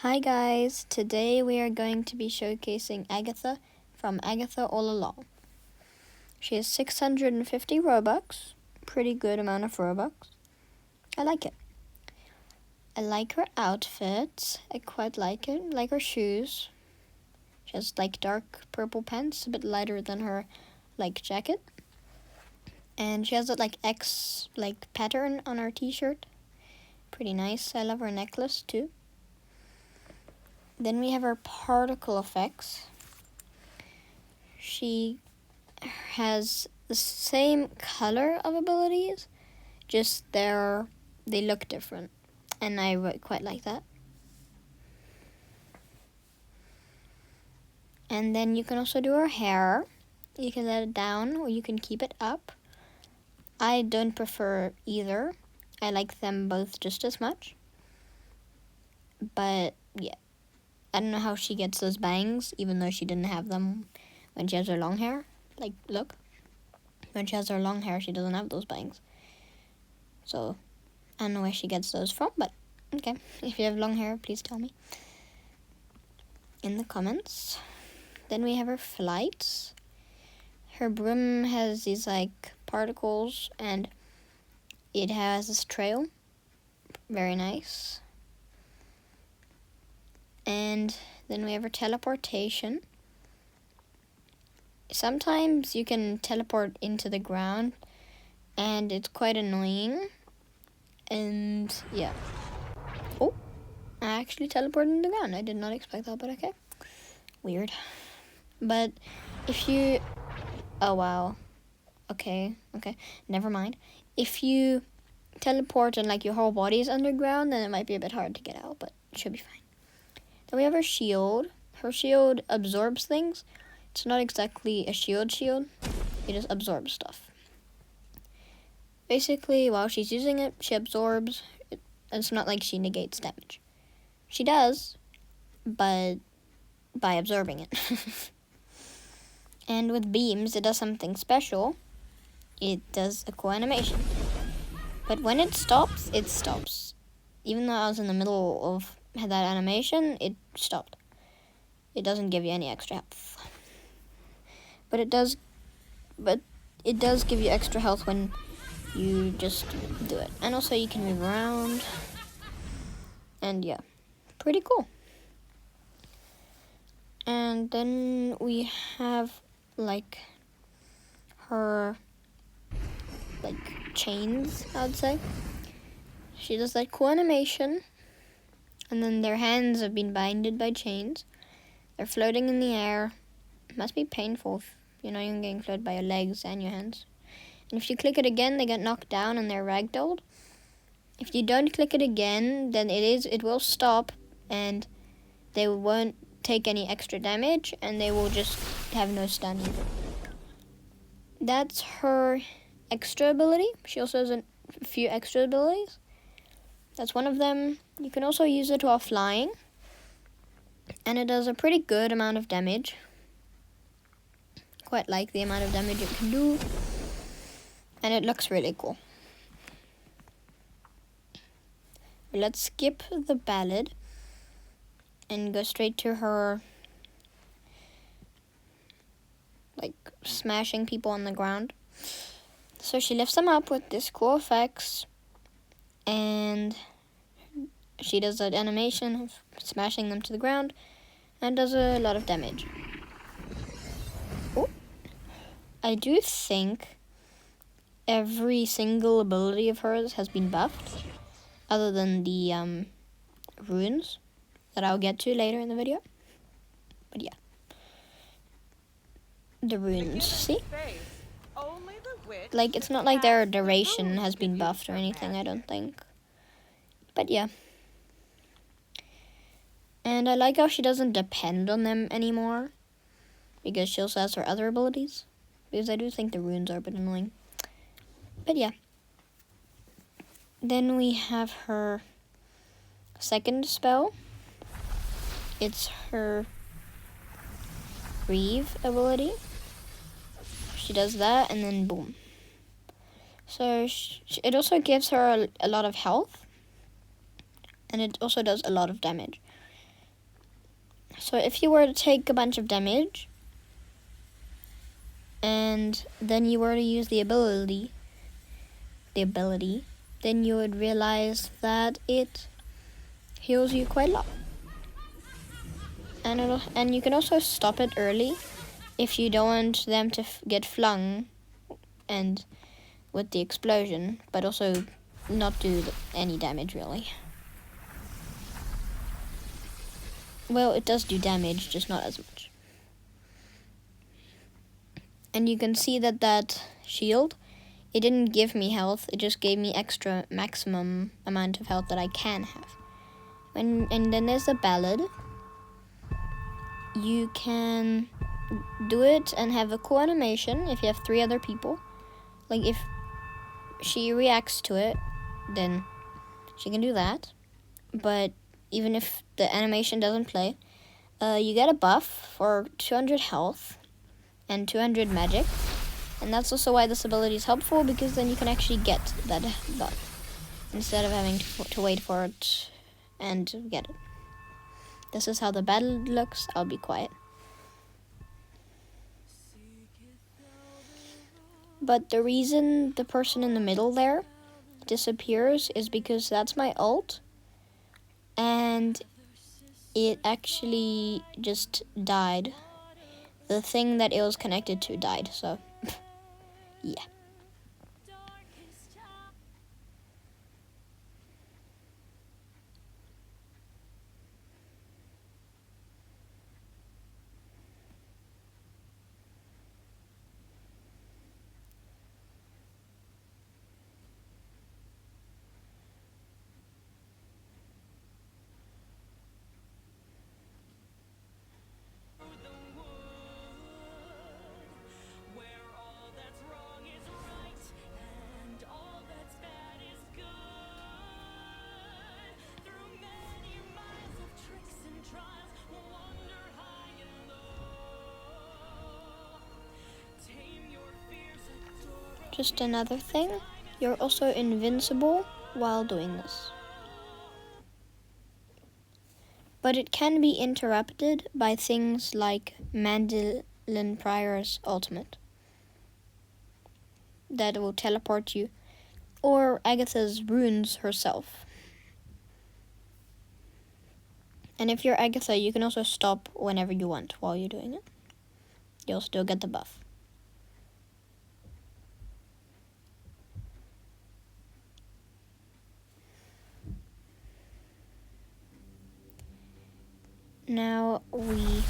Hi guys, today we are going to be showcasing Agatha from Agatha All Along. She has 650 Robux, pretty good amount of Robux. I like it. I like her outfit, I quite like it, like her shoes. She has like dark purple pants, a bit lighter than her like jacket. And she has that like X like pattern on her t-shirt. Pretty nice. I love her necklace too. Then we have her particle effects. She has the same color of abilities, just they look different, and I quite like that. And then you can also do her hair. You can let it down or you can keep it up. I don't prefer either. I like them both just as much. But yeah, I don't know how she gets those bangs, even though she didn't have them when she has her long hair. Like, look. When she has her long hair, she doesn't have those bangs. So, I don't know where she gets those from, but okay. If you have long hair, please tell me in the comments. Then we have her flights. Her broom has these, like, particles, and it has this trail. Very nice. And then we have her teleportation. Sometimes you can teleport into the ground, and it's quite annoying. And yeah. Oh, I actually teleported into the ground. I did not expect that, but okay. Weird. But if you... Oh, wow. Okay. Never mind. If you teleport and like your whole body is underground, then it might be a bit hard to get out, but it should be fine. Then we have her shield. Her shield absorbs things. It's not exactly a shield. It just absorbs stuff. Basically, while she's using it, she absorbs. It's not like she negates damage. She does, but by absorbing it. And with beams, it does something special. It does a cool animation. But when it stops, it stops. Even though I was in the middle of that animation, it stopped. It doesn't give you any extra health. But it does give you extra health when you just do it. And also you can move around. And yeah, pretty cool. And then we have like her like chains, I would say. She does that cool animation. And then their hands have been binded by chains. They're floating in the air. It must be painful if you're getting floated by your legs and your hands. And if you click it again, they get knocked down and they're ragdolled. If you don't click it again, then it will stop and they won't take any extra damage and they will just have no stun. That's her extra ability. She also has a few extra abilities. That's one of them. You can also use it while flying. And it does a pretty good amount of damage. Quite like the amount of damage it can do. And it looks really cool. Let's skip the ballad and go straight to her like smashing people on the ground. So she lifts them up with this cool effects and she does that animation of smashing them to the ground and does a lot of damage. Oh, I do think every single ability of hers has been buffed, other than the runes that I'll get to later in the video. But yeah, the runes, see? Like, it's not like their duration has been buffed or anything, I don't think. But yeah. And I like how she doesn't depend on them anymore, because she also has her other abilities. Because I do think the runes are a bit annoying. But yeah. Then we have her second spell. It's her Reeve ability. She does that and then boom. So it also gives her a lot of health. And it also does a lot of damage. So if you were to take a bunch of damage, and then you were to use the ability, then you would realize that it heals you quite a lot. And you can also stop it early if you don't want them to get flung and with the explosion, but also not do any damage really. Well, it does do damage, just not as much. And you can see that shield, it didn't give me health, it just gave me extra maximum amount of health that I can have. And then there's the ballad. You can do it and have a cool animation if you have 3 other people. Like if she reacts to it, then she can do that. But even if the animation doesn't play, you get a buff for 200 health and 200 magic. And that's also why this ability is helpful, because then you can actually get that buff instead of having to wait for it and get it. This is how the battle looks. I'll be quiet. But the reason the person in the middle there disappears is because that's my ult. And it actually just died. The thing that it was connected to died, so yeah. Just another thing, you're also invincible while doing this. But it can be interrupted by things like Mandolin Prior's ultimate that will teleport you, or Agatha's runes herself. And if you're Agatha, you can also stop whenever you want while you're doing it. You'll still get the buff. Now we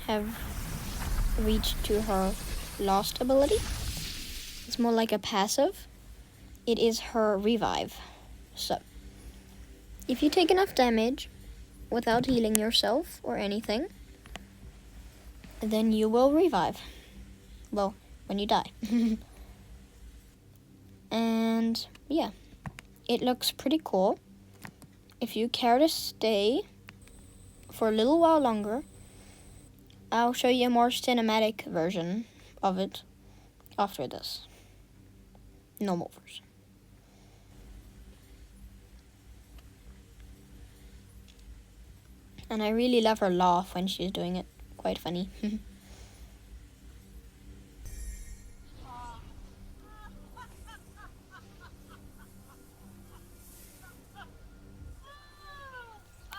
have reached to her last ability. It's more like a passive. It is her revive. So, if you take enough damage without healing yourself or anything, then you will revive. Well, when you die. And yeah, it looks pretty cool. If you care to stay for a little while longer, I'll show you a more cinematic version of it after this normal version. And I really love her laugh when she's doing it. Quite funny.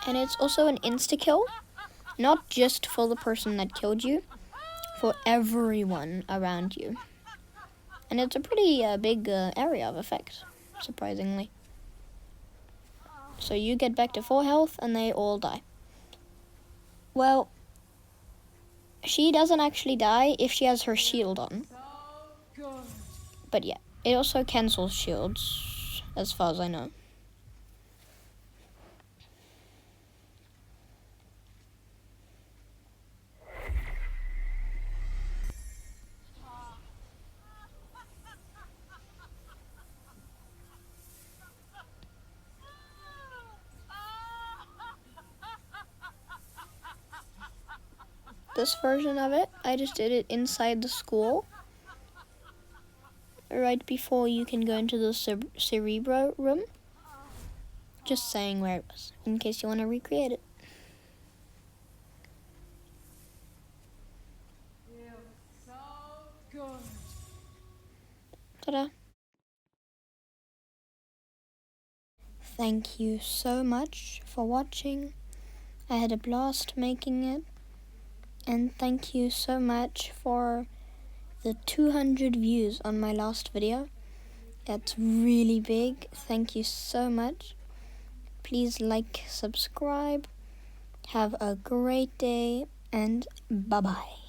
And it's also an insta-kill, not just for the person that killed you, for everyone around you. And it's a pretty big area of effect, surprisingly. So you get back to full health and they all die. Well, she doesn't actually die if she has her shield on. But yeah, it also cancels shields, as far as I know. This version of it, I just did it inside the school, right before you can go into the Cerebro room. Just saying where it was, in case you want to recreate it. Ta-da! Thank you so much for watching. I had a blast making it. And thank you so much for the 200 views on my last video. That's really big. Thank you so much. Please like, subscribe. Have a great day, and bye-bye.